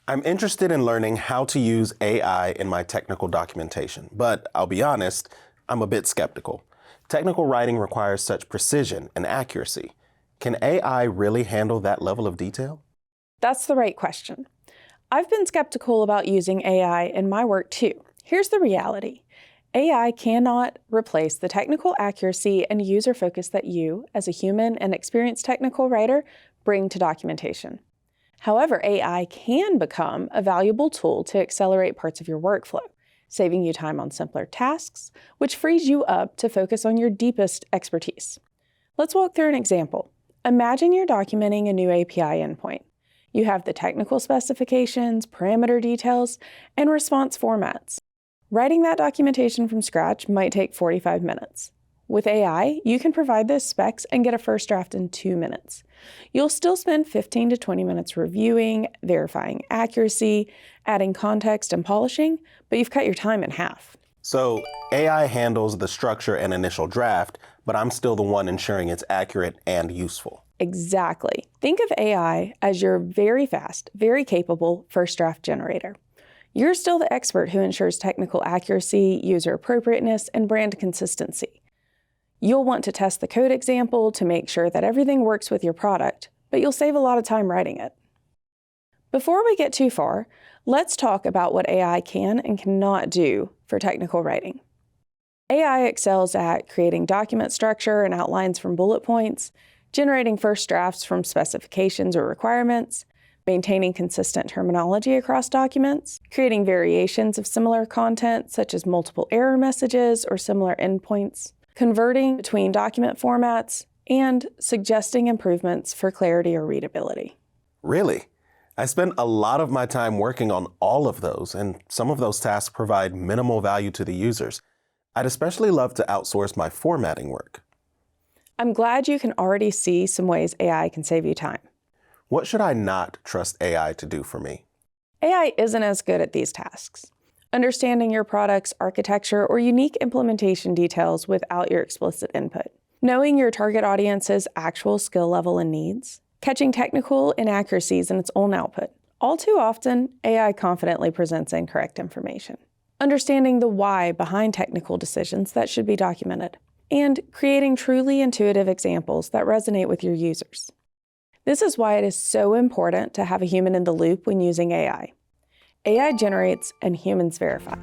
I'm interested in learning how to use AI in my technical documentation, but I'll be honest, I'm a bit skeptical. Technical writing requires such precision and accuracy. Can AI really handle that level of detail? That's the right question. I've been skeptical about using AI in my work too. Here's the reality. AI cannot replace the technical accuracy and user focus that you, as a human and experienced technical writer, bring to documentation. However, AI can become a valuable tool to accelerate parts of your workflow, saving you time on simpler tasks, which frees you up to focus on your deepest expertise. Let's walk through an example. Imagine you're documenting a new API endpoint. You have the technical specifications, parameter details, and response formats. Writing that documentation from scratch might take 45 minutes. With AI, you can provide those specs and get a first draft in 2 minutes. You'll still spend 15 to 20 minutes reviewing, verifying accuracy, adding context, and polishing, but you've cut your time in half. So AI handles the structure and initial draft, but I'm still the one ensuring it's accurate and useful. Exactly. Think of AI as your very fast, very capable first draft generator. You're still the expert who ensures technical accuracy, user appropriateness, and brand consistency. You'll want to test the code example to make sure that everything works with your product, but you'll save a lot of time writing it. Before we get too far, let's talk about what AI can and cannot do for technical writing. AI excels at creating document structure and outlines from bullet points, generating first drafts from specifications or requirements, maintaining consistent terminology across documents, creating variations of similar content such as multiple error messages or similar endpoints, converting between document formats, and suggesting improvements for clarity or readability. Really? I spend a lot of my time working on all of those, and some of those tasks provide minimal value to the users. I'd especially love to outsource my formatting work. I'm glad you can already see some ways AI can save you time. What should I not trust AI to do for me? AI isn't as good at these tasks. Understanding your product's architecture or unique implementation details without your explicit input. Knowing your target audience's actual skill level and needs. Catching technical inaccuracies in its own output. All too often, AI confidently presents incorrect information. Understanding the why behind technical decisions that should be documented. And creating truly intuitive examples that resonate with your users. This is why it is so important to have a human in the loop when using AI. AI generates and humans verify.